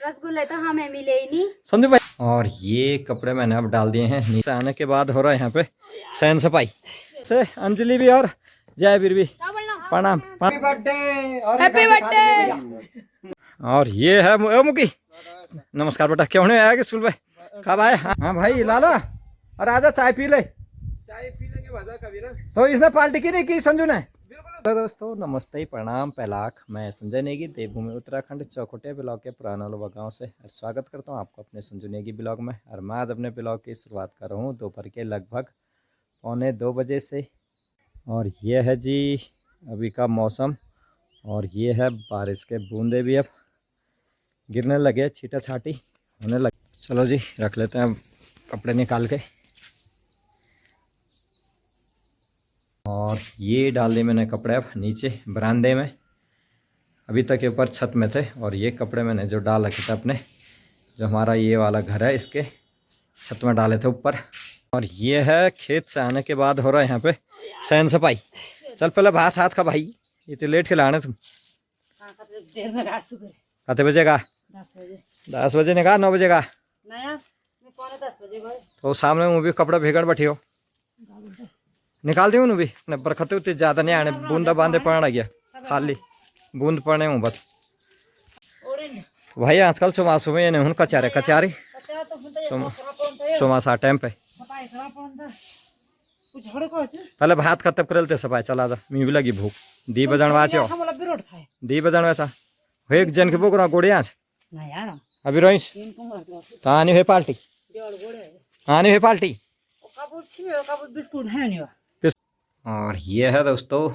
रसगुल्ले तो हमें मिले ही नहीं संजू भाई। और ये कपड़े मैंने अब डाल दिए हैं नीचे आने के बाद हो रहा है यहाँ पे सैन सफाई से। अंजलि भी और जयवीर भी प्रणाम। Happy birthday. और ये है मुकी। नमस्कार बेटा, क्यों नहीं आया कि स्कूल में? कब आए? हाँ भाई लाला, अरे आजा चाय पी ले। चाय पीने के बाद कभी ना तो इसने पार्टी की नहीं की संजू ने। तो दोस्तों नमस्ते प्रणाम पैलाख, मैं संजय नेगी देवभूमि उत्तराखंड चौखुटे ब्लॉक के पुराना लोबा गाँव से स्वागत करता हूँ आपको अपने संजू नेगी ब्लॉग में। और मैं आज अपने ब्लॉग की शुरुआत कर रहा हूँ दोपहर के लगभग 1:45 बजे से। और ये है जी अभी का मौसम, और ये है बारिश के बूंदे भी अब गिरने लगे, छीटा छाटी होने लगे। चलो जी रख लेते हैं अब कपड़े निकाल के। और ये डाल दिए मैंने कपड़े अब नीचे बरामदे में, अभी तक ऊपर छत में थे। और ये कपड़े मैंने जो डाल रखे थे अपने, जो हमारा ये वाला घर है इसके छत में डाले थे ऊपर। और ये है खेत से आने के बाद हो रहा है यहाँ पे सैन सफाई। चल पहले भात हाथ का भाई, इतने लेट खिलाने तुम। कितने बजे का? 10 बजे ने कहा 9 बजे का? तो सामने वो भी कपड़ा भेगड़ बैठी हो, निकाल दी भी बरखते उतने ज्यादा नहीं आने, बूंदा बांधे पड़ना गया, खाली बूंद पड़ने हूँ बस। भाई आजकल चौमासों में नहीं कचारे कचारी चौमासा टाइम पे पहले भात खत्म कर लेते सफाई। चला जा, मी भी लगी भूख। दी बजन वाचो दी बजन वैसा एक जन के भूख रहा गोड़े आज अभी रोइस तो आनी हुई पार्टी, आनी हुई पार्टी। और ये है दोस्तों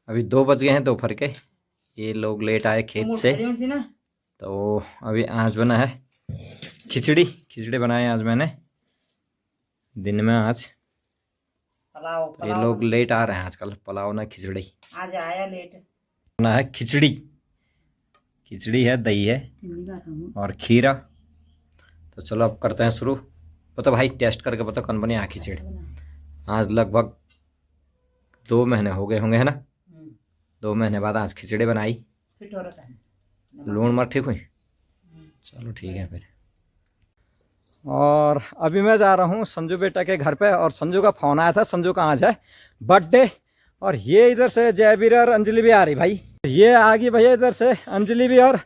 अभी 2 बज गए हैं दोपहर के। ये लोग लेट आए खेत से, तो अभी आज बना है खिचड़ी। खिचड़ी बनाए आज मैंने दिन में आज। तो ये लोग लेट आ रहे हैं आजकल, पुलाव ना खिचड़ी आज आया लेट बना है। खिचड़ी खिचड़ी है, दही है और खीरा। तो चलो अब करते हैं शुरू। पता भाई टेस्ट करके पता कौन बनी खिचड़ी। आज लगभग 2 महीने हो गए होंगे है ना, 2 महीने बाद आज खिचड़ी बनाई। लून मर ठीक हुई, चलो ठीक है फिर। और अभी मैं जा रहा हूँ संजू बेटा के घर पे, और संजू का फोन आया था। संजू का आज है बर्थडे, और ये इधर से जयवीर और अंजलि भी आ रही भाई। ये आ गई भैया इधर से अंजलि भी और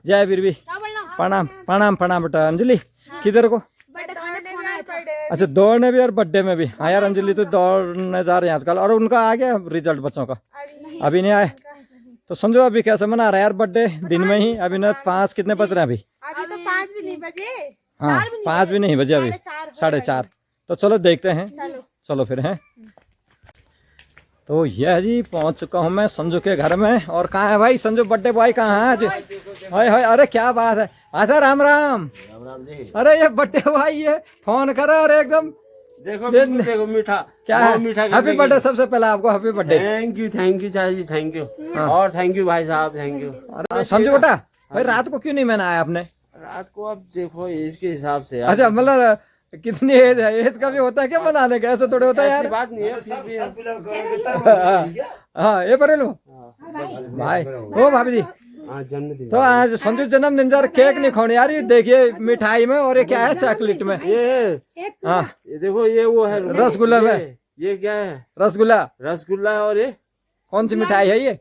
जयवीर भी। प्रणाम प्रणाम प्रणाम बेटा। अंजलि किधर को? अच्छा दौड़ने भी और बर्थडे में भी। हाँ यार अंजलि तो दौड़ने जा रहे हैं आजकल। और उनका आ गया रिजल्ट बच्चों का? अभी नहीं आए। तो समझो अभी कैसे मना रहा है यार बर्थडे दिन में ही? अभी ना 5 कितने बज रहे हैं? अभी तो 5 भी नहीं बजे। हाँ 5 भी नहीं बजे, अभी 4:30। तो चलो देखते हैं, चलो फिर हैं। तो यह जी पहुंच चुका हूं मैं संजू के घर में। और कहाँ है भाई संजू बर्थडे बॉय, कहाँ है आज? हाय हाय, अरे क्या बात है। अच्छा राम राम। अरे ये बर्थडे बॉय ये फोन करा और एकदम देखो मीठा क्या है? मीठा हैप्पी बर्थडे सबसे पहले आपको, हैप्पी बर्थडे। थैंक यू चाचा जी, थैंक यू। और थैंक यू भाई साहब, थैंक यू। अरे संजू बेटा भाई रात को क्यों नहीं मनाया आपने? रात को अब देखो एज के हिसाब से। अच्छा मतलब कितनी एज है? एज का भी होता है क्या मनाने का? ऐसा थोड़े होता है यार। बात नहीं है फिर भी। हाँ ये पर लो भाई। ओ भाभी जी जन्मदिन तो आज संजू जन्मदिन जा केक नहीं खाने यार। ये देखिए मिठाई में, और ये क्या है चॉकलेट में? हाँ ये देखो ये वो है रसगुल्ला में। ये क्या है? रसगुल्ला। रसगुल्ला है। और ये कौन सी मिठाई है ये?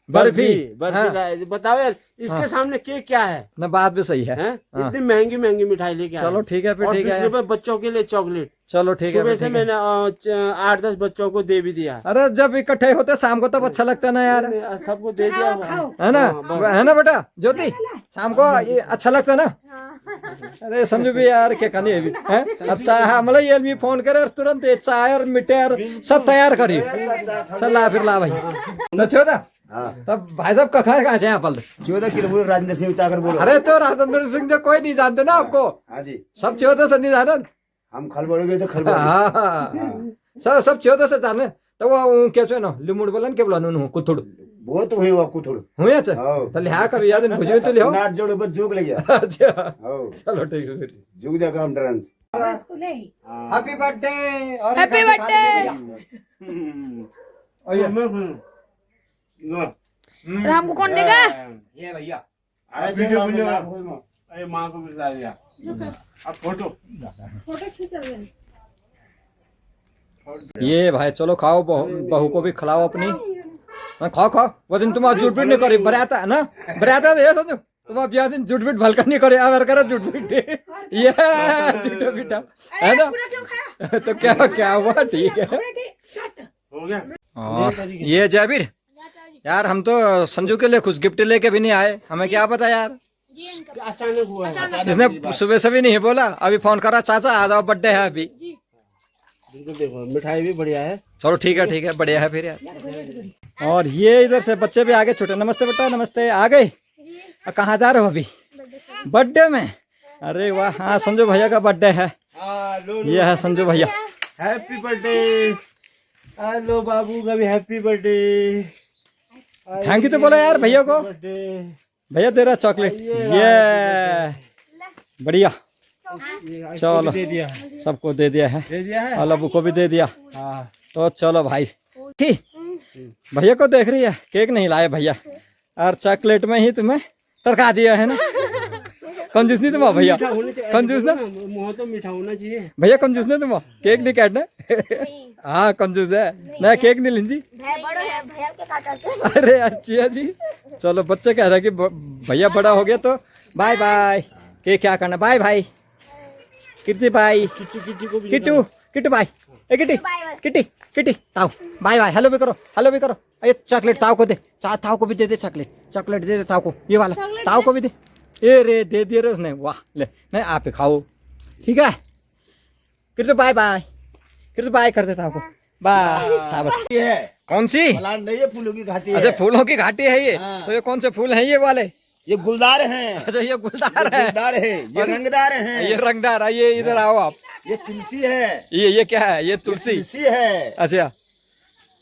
बर्फी। हाँ। बताओ यार इसके सामने केक क्या है? ना बात भी सही है। इतनी महंगी महंगी मिठाई लेके चलो ठीक है फिर, ठीक है। दूसरे बच्चों के लिए चॉकलेट। चलो ठीक है। सुबह से मैंने 8-10 बच्चों को दे भी दिया। अरे जब इकट्ठे होते शाम को तब अच्छा लगता है ना यार, सबको दे दिया है ना बेटा ज्योति? शाम को ये अच्छा लगता है ना। अरे समझो भी यार क्या करनी है अभी है? अब चाय मतलब ये भी फोन करे और तुरंत ये चाय और मिठाई सब तैयार करी। चल ला फिर ला भाई। अच्छा तब भाई साहब कहाँ से पल 14 किलोमीटर राजेंद्र सिंह चाकर बोलो। अरे तो राजेंद्र सिंह जो कोई नहीं जानते ना आपको? हाँ जी सब 14 से नहीं जाने। हम खलबड़ गए तो खलबड़। हाँ सब 14 से जाने। तो वो क्या छे ना लिमुड़ बोलन के बोला नु कुथुड़ वो तो हुए वो कुथुड़ हुए अच्छा। तो लिया कभी याद नहीं बुझे तो लियो नाट जोड़े बस जुग लग गया। अच्छा हां चलो ठीक है फिर जुग दा काम डरन। Happy birthday. Happy birthday. और ये राम को कौन देगा? ये भैया अरे माँ को बिता दिया अब फोटो ये भाई चलो खाओ, बहू को भी खिलाओ अपनी। हाँ, खाओ खाओ। वो दिन तुम झूठ पीट नहीं करे, बराता है ना, बराता तो ये समझो तुम अब यह दिन झूठ पीट भलका नहीं करे, अगर करो झूठ पीट ये झूठा पीटा है ना। तो क्या क्या हुआ, ठीक है हो गया। और ये जयवीर यार, हम तो संजू के लिए कुछ गिफ्ट लेके भी नहीं आए, हमें क्या पता यार, अचानक हुआ है। इसने सुबह से भी नहीं बोला, अभी फोन करा चाचा आ जाओ बर्थडे है अभी। बिल्कुल देखो मिठाई भी बढ़िया है। चलो ठीक है बढ़िया है फिर यार। और ये इधर से बच्चे भी आगे छूटे। नमस्ते बेटा, नमस्ते। आ गए? कहाँ जा रहे हो अभी? बर्थडे में? अरे वाह, हाँ संजू भैया का बर्थडे है। ये है संजू भैया। Happy birthday. हेलो बाबू का भी हैप्पी बर्थडे। थैंक यू तो बोला यार भैया को। भैया दे रहा चॉकलेट, ये बढ़िया। चलो दे दिया, सबको दे दिया है, और अबू को भी दे दिया। तो चलो भाई, ठीक। भैया को देख रही है, केक नहीं लाए भैया, और चॉकलेट में ही तुम्हें टरका दिया है ना। कंजूस नहीं तुम भैया, कंजूस ना, मुँह तो मीठा होना चाहिए भैया, कंजूस नहीं तुम, केक नहीं काटना। हाँ कंजूस है ना, केक नहीं लीजिए। अरे अच्छी है जी। चलो बच्चे कह रहे कि भैया बड़ा हो गया तो बाय बाय। केक क्या करना, बाय भाई। Kitty bye, Kittu Kittu bye, ए किट्टी किट्टी किट्टी ताऊ बाय बाय। हेलो भी करो, हेलो भी करो। अरे चॉकलेट ताऊ को दे, ताऊ को भी दे दे चॉकलेट, चॉकलेट दे दे ताऊ को, ये वाला ताऊ को भी दे। ए रे दे दिए रे उसने, वाह ले, नहीं आप ही खाओ, ठीक है। Kittu bye bye, Kittu bye कर दे ताऊ को, बाय। शाबाश। ये है कौन सी? प्लांट नहीं है, फूलों की घाटी है। अच्छा फूलों की घाटी है ये। हाँ। तो ये कौन से फूल हैं ये वाले? ये गुलदार हैं। अच्छा ये गुलदार है, गुलदार है, ये रंगदार हैं। ये रंगदार है। ये इधर आओ आप। ये तुलसी है। ये क्या है? ये तुलसी। तुलसी है। अच्छा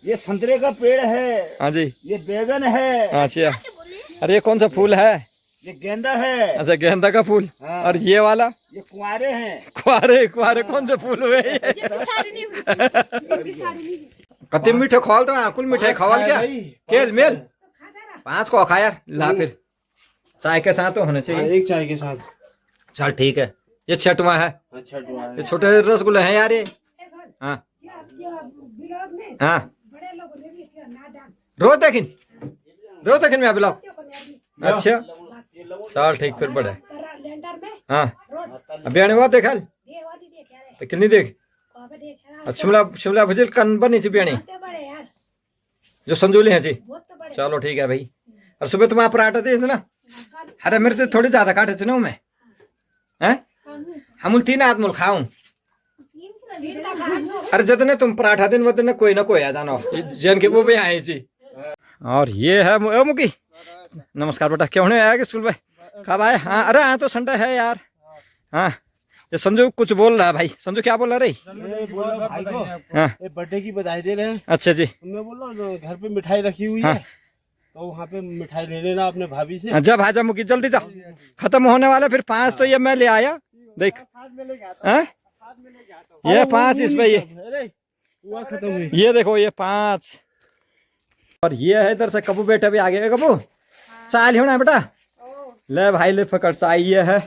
ये संतरे का पेड़ है। हाँ जी। ये बैगन है। अच्छा, अरे ये कौन सा फूल है? ये गेंदा है। अच्छा गेंदा का फूल। हाँ। और ये वाला? ये कुंवारे हैं। कुआरे, कुआरे कौन से फूल हुए ये? कति मीठे खोल तो कुल मिठाई खवाल क्या केज मेल 5 को खा यार। ला फिर चाय के साथ तो होना चाहिए। एक चाय के साथ। चल ठीक है। ये छठवां है। अच्छा ये छोटे रसगुल्ले हैं यार ये। हाँ हाँ, रोज देखिन मैं ब्लॉग। अच्छा चल ठीक फिर बड़े। हाँ अभी आने बाद देखा तो कितनी देख। शिमला शिमला भुजिल कन बनी थी बियानी जो संजोली है जी। चलो ठीक है भाई। और सुबह तुम पराठा थे ना, अरे मेरे से थोड़ी ज्यादा काटे थे ना मैं, हैं हम 3 आदमी खाऊं। अरे जितने तुम पराठा दिन वो कोई ना कोई आ जाना जन के वो भी आए जी। और ये है मुकी। नमस्कार बेटा, क्यों नहीं आया कि स्कूल में? कब आए? हाँ अरे हाँ तो संडे है यार। हाँ ये संजू कुछ बोल रहा है भाई। संजू क्या बोल रहा रही? भाई को हाँ बर्थडे की बधाई दे रहे हैं। अच्छा जी। मैं बोल रहा हूँ घर पे मिठाई रखी हुई है, तो वहाँ पे मिठाई ले लेना अपने भाभी से। जब भाजा मुकी जल्दी जा, खत्म होने वाला। फिर 5 तो ये मैं ले आया देख। ये 5 इस पे, ये खत्म हुई। ये देखो ये 5। और ये है इधर से कबू बेटा भी आ गया। कबू चाय होना है बेटा, ले भाई ले पकड़ चाय। ये है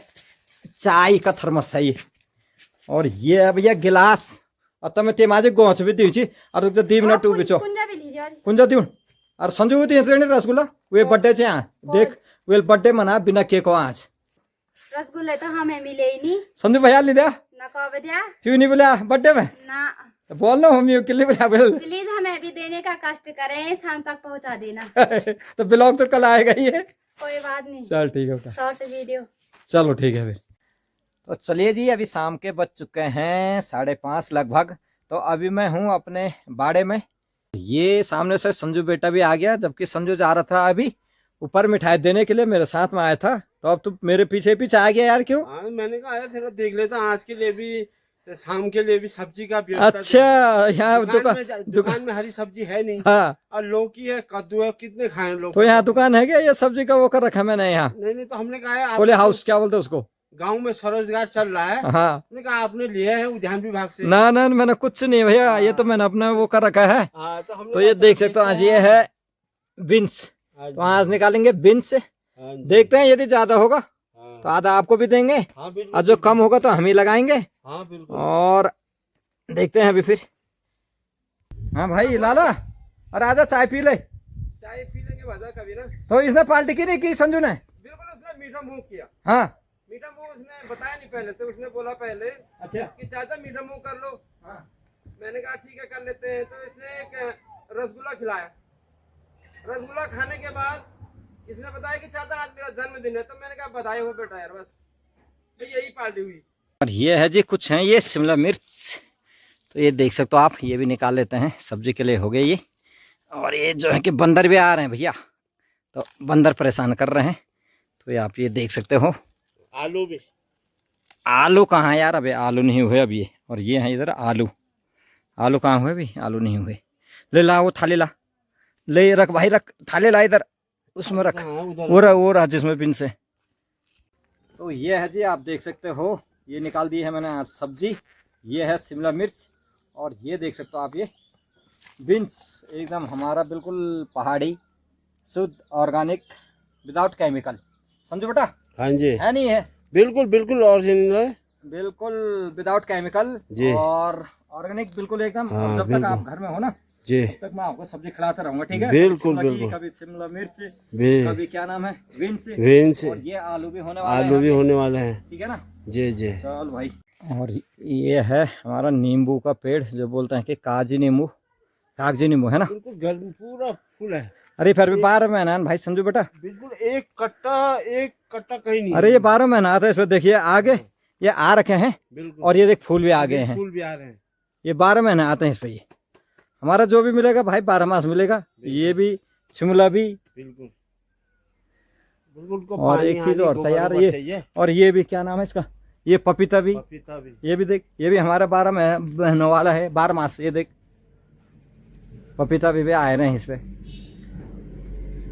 चाय का थर्मस है ये। और ये है भैया गिलास। और तमें ते माझे गोच भी दी और 2 मिनट टू बिचो कुंजा दिउन। और संजू दी रसगुल्ला वे बर्थडे से देख वे बर्थडे मना बिना केक आज। रसगुल्ला तो हमें मिले ही नहीं। संजू भैया ले दिया ना कब दिया क्यों नहीं बोला बर्थडे में? ना बोल ना हम के लिए बोला बोल। प्लीज हमें भी देने का कष्ट करें, शाम तक पहुंचा देना। तो ब्लॉग तो कल आएगा ही है। कोई बात नहीं, चल ठीक है बेटा, शॉर्ट वीडियो। चलो ठीक है फिर। तो चलिए जी, अभी शाम के बज चुके हैं 5:30 लगभग। तो अभी मैं हूँ अपने बाड़े में। ये सामने से संजू बेटा भी आ गया, जबकि संजू जा रहा था अभी ऊपर मिठाई देने के लिए, मेरे साथ में आया था। तो अब तू मेरे पीछे पीछे आ गया यार, क्यों? मैंने कहा यार थोड़ा देख लेता आज के लिए भी, शाम के लिए भी सब्जी का। अच्छा यहाँ दुकान में हरी सब्जी है नहीं। हाँ और लौकी है, कद्दू है, कितने खाए लोग। तो यहाँ दुकान है क्या? ये सब्जी का वो कर रखा मैंने यहाँ। नहीं तो हमने कहा बोले हाउस क्या बोलते उसको, गांव में स्वरोजगार चल रहा है। हाँ हमने कहा आपने लिया है उद्यान विभाग से? ना ना मैंने कुछ नहीं भैया, ये तो मैंने अपना वो कर रखा है। हाँ, तो ये देख सकते हो आज ये है बीन्स। तो आज निकालेंगे बीन्स हाँ जी। देखते हैं, यदि ज्यादा होगा हाँ तो आधा आपको भी देंगे, हाँ बिल्कुल। और जो कम होगा तो हम ही लगाएंगे। हाँ बिल्कुल। और देखते हैं अभी फिर। हाँ भाई लाला, अरे आजा चाय पी ले। चाय पी लेंगे भाजा कभी ना। तो इसने पार्टी की नहीं की संजू ने? बिल्कुल, उसने मीठा मुंह किया। हाँ मीठा मुंह उसने बताया नहीं पहले से, उसने बोला पहले अच्छा कि चाचा मीठा मुंह कर लो। हाँ। मैंने कहा ठीक है कर लेते हैं। तो इसने एक रसगुल्ला खिलाया। रसगुल्ला खाने के बाद इसने बताया कि चाचा आज मेरा जन्मदिन है। तो मैंने कहा बधाई हो बेटा यार, बस तो यही पार्टी हुई। और ये है जी कुछ हैं ये शिमला मिर्च, तो ये देख सकते हो आप, ये भी निकाल लेते हैं, सब्जी के लिए हो गए ये। और ये जो है कि बंदर भी आ रहे हैं भैया, तो बंदर परेशान कर रहे हैं, तो ये आप ये देख सकते हो। आलू भी, आलू कहाँ है यार, अबे आलू नहीं हुए अभी ये। और ये है इधर आलू, आलू कहाँ हुए अभी, आलू नहीं हुए। ले ला वो थाली ला, ले रख भाई रख, थाली ला इधर, उसमें रख, वो रहा जिसमें बिन से। तो ये है जी, आप देख सकते हो, ये निकाल दी है मैंने आज सब्जी। ये है शिमला मिर्च, और ये देख सकते हो आप, ये बीन्स एकदम हमारा बिल्कुल पहाड़ी शुद्ध ऑर्गेनिक विदाउट केमिकल। समझो बेटा, हाँ जी है नहीं है, बिल्कुल बिल्कुल ओरिजिनल है, बिल्कुल विदाउट केमिकल जी। और ऑर्गेनिक बिल्कुल एकदम। हाँ, और जब तक बिल्कुल। आप घर में हो ना, जी तब तक मैं आपको सब्जी खिलाता रहूंगा, ठीक है? बिल्कुल, कभी शिमला की, बिल्कुल। कभी शिमला मिर्च, भी कभी क्या नाम है बीन्स, बीन्स, और ये आलू भी होने वाला आलू भी है, होने वाले हैं। ठीक है ना? जी जी चल भाई। और ये है हमारा नींबू का पेड़, जो बोलते हैं कि कागजी नींबू, कागजी नींबू है ना? बिल्कुल घर में पूरा फूल है। अरे फिर भी 12 महीना है भाई संजू बेटा, बिल्कुल एक कट्टा कहीं नहीं अरे ये 12 महीना आता है इसमें। देखिए आगे ये आ रखे हैं, बिल्कुल। और ये देख फूल भी आ गए हैं, फूल भी आ रहे हैं। ये 12 महीने आते हैं इस पे। ये हमारा जो भी मिलेगा भाई 12 मास मिलेगा। ये भी शिमला भी, बिल्कुल बिल्कुल को और पानी एक चीज और था यार, गोबर ये चाहिए। और ये भी क्या नाम है इसका, ये पपीता भी, पपीता भी ये भी देख, ये भी हमारा 12 महीनों वाला है, 12 मास। ये देख पपीता भी आए रहे हैं इस पे।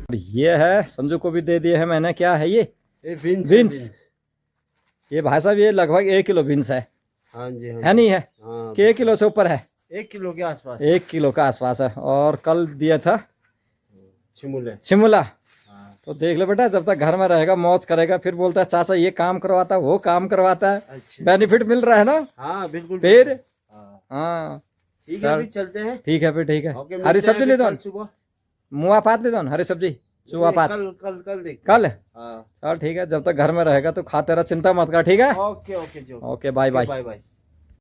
और ये है संजू को भी दे दिए है मैंने, क्या है ये, बीन्स बीन्स। ये भाई साहब ये लगभग 1 किलो बीन्स है, हाँ जी है नहीं है हाँ, कि 1 किलो से ऊपर है? 1 किलो के आसपास 1 किलो का आसपास है। और कल दिया था शिमला। शिमला। हाँ। तो देख लो बेटा, जब तक घर में रहेगा मौज करेगा, फिर बोलता है चाचा ये काम करवाता है, वो काम करवाता है, अच्छा बेनिफिट मिल रहा है ना हाँ बिल्कुल फिर। हाँ। हाँ ठीक है, अभी चलते हैं। ठीक है फिर, ठीक है। ओके, हरी मिलते सब्जी हैं ले दो, कल सुबह। मुआ पात ले दो, हरी सब्जी चूहा पात कल कल कल देखते कल। हैं। हाँ चल ठीक है, जब तक घर में रहेगा तो खाते रह, चिंता मत कर, ठीक है? ओके ओके जी okay bye bye. Bye bye.